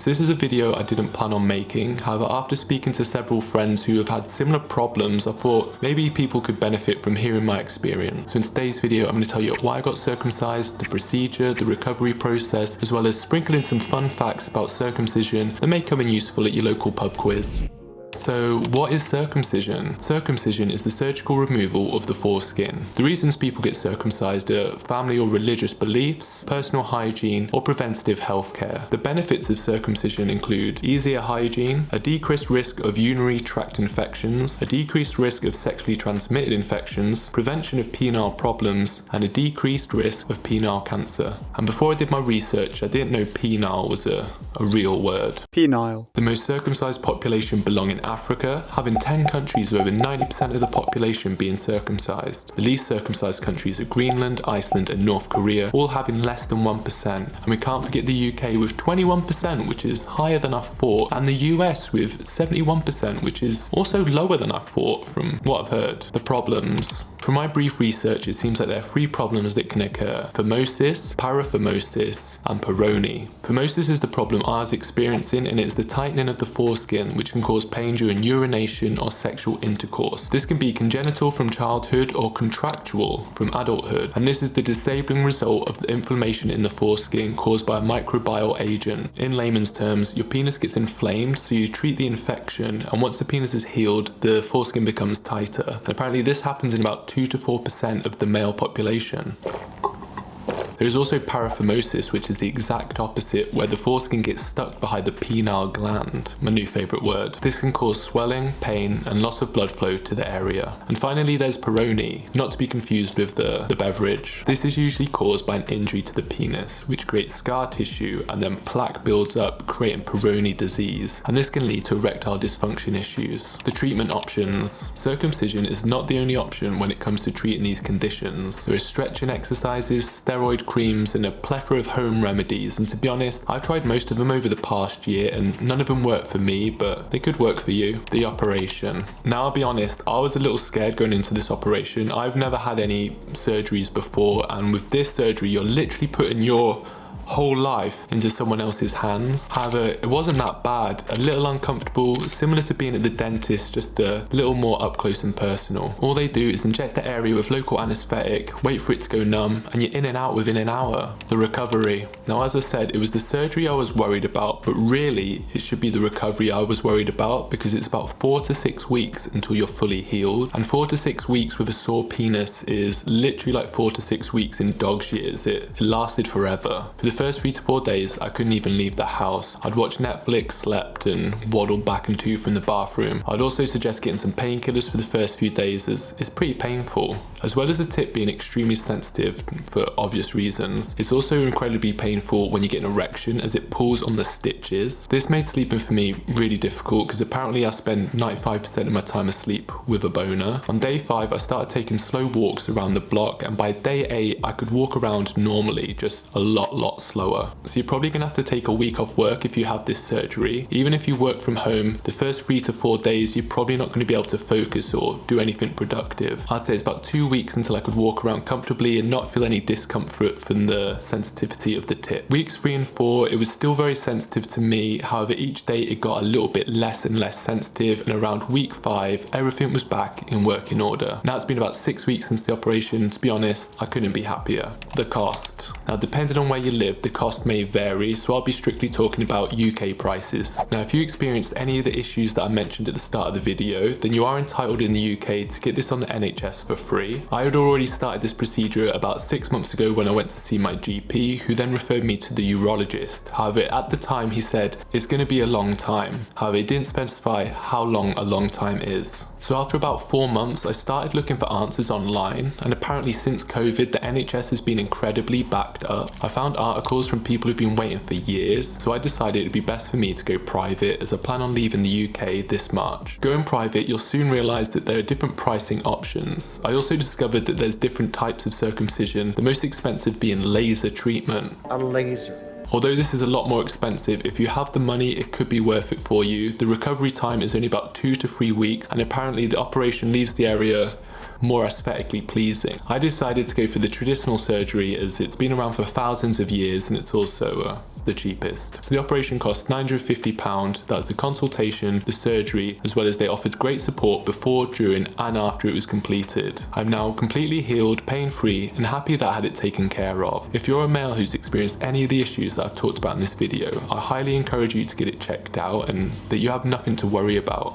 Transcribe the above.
So this is a video I didn't plan on making, however after speaking to several friends who have had similar problems, I thought maybe people could benefit from hearing my experience. So in today's video I'm going to tell you why I got circumcised, the procedure, the recovery process, as well as sprinkle in some fun facts about circumcision that may come in useful at your local pub quiz. So what is circumcision? Circumcision is the surgical removal of the foreskin. The reasons people get circumcised are family or religious beliefs, personal hygiene, or preventative healthcare. The benefits of circumcision include easier hygiene, a decreased risk of urinary tract infections, a decreased risk of sexually transmitted infections, prevention of penile problems, and a decreased risk of penile cancer. And before I did my research, I didn't know penile was a real word. Penile. The most circumcised population belong in Africa, having 10 countries with over 90% of the population being circumcised. The least circumcised countries are Greenland, Iceland and North Korea, all having less than 1%. And we can't forget the UK with 21%, which is higher than I thought, and the US with 71%, which is also lower than I thought from what I've heard. The problems. From my brief research, it seems like there are 3 problems that can occur: phimosis, paraphimosis, and poroni. Phimosis is the problem I was experiencing, and it's the tightening of the foreskin which can cause pain during urination or sexual intercourse. This can be congenital from childhood or contractual from adulthood, and this is the disabling result of the inflammation in the foreskin caused by a microbial agent. In layman's terms, your penis gets inflamed, so you treat the infection, and once the penis is healed, the foreskin becomes tighter. And apparently this happens in about 2 to 4% of the male population. There is also paraphimosis, which is the exact opposite, where the foreskin gets stuck behind the penile gland, my new favourite word. This can cause swelling, pain, and loss of blood flow to the area. And finally there's poroni, not to be confused with the beverage. This is usually caused by an injury to the penis, which creates scar tissue and then plaque builds up, creating poroni disease. And this can lead to erectile dysfunction issues. The treatment options. Circumcision is not the only option when it comes to treating these conditions. There are stretching exercises, steroid creams, and a plethora of home remedies, and to be honest, I've tried most of them over the past year and none of them worked for me, but they could work for you. The operation. Now I'll be honest, I was a little scared going into this operation. I've never had any surgeries before, and with this surgery you're literally putting your whole life into someone else's hands. However, it wasn't that bad. A little uncomfortable, similar to being at the dentist, just a little more up close and personal. All they do is inject the area with local anesthetic, wait for it to go numb, and you're in and out within an hour. The recovery. Now as I said, it was the surgery I was worried about, but really it should be the recovery I was worried about, because it's about 4 to 6 weeks until you're fully healed, and 4 to 6 weeks with a sore penis is literally like 4 to 6 weeks in dog's years. It lasted forever. For the first 3 to 4 days I couldn't even leave the house. I'd watch Netflix, slept, and waddled back and to from the bathroom. I'd also suggest getting some painkillers for the first few days, as it's pretty painful. As well as the tip being extremely sensitive for obvious reasons, it's also incredibly painful when you get an erection as it pulls on the stitches. This made sleeping for me really difficult because apparently I spend 95% of my time asleep with a boner. On day 5 I started taking slow walks around the block, and by day 8 I could walk around normally, just a lot slower. So you're probably gonna have to take a week off work if you have this surgery. Even if you work from home, the first 3 to 4 days you're probably not going to be able to focus or do anything productive. I'd say it's about 2 weeks until I could walk around comfortably and not feel any discomfort from the sensitivity of the tip. Weeks 3 and 4 it was still very sensitive to me, however each day it got a little bit less and less sensitive, and around week 5 everything was back in working order. Now it's been about 6 weeks since the operation. To be honest, I couldn't be happier. The cost. Now depending on where you live, the cost may vary, so I'll be strictly talking about UK prices. Now if you experienced any of the issues that I mentioned at the start of the video, then you are entitled in the UK to get this on the NHS for free. I had already started this procedure about 6 months ago when I went to see my GP, who then referred me to the urologist. However, at the time he said it's going to be a long time. However, he didn't specify how long a long time is. So after about 4 months I started looking for answers online, and apparently since COVID the NHS has been incredibly backed up. I found articles from people who've been waiting for years, so I decided it'd be best for me to go private as I plan on leaving the UK this March. Going private, you'll soon realise that there are different pricing options. I also discovered that there's different types of circumcision, the most expensive being laser treatment. A laser. Although this is a lot more expensive, if you have the money it could be worth it for you. The recovery time is only about 2 to 3 weeks, and apparently the operation leaves the area more aesthetically pleasing. I decided to go for the traditional surgery as it's been around for thousands of years, and it's also the cheapest. So the operation cost £950, that was the consultation, the surgery, as well as they offered great support before, during and after it was completed. I'm now completely healed, pain-free, and happy that I had it taken care of. If you're a male who's experienced any of the issues that I've talked about in this video, I highly encourage you to get it checked out and that you have nothing to worry about.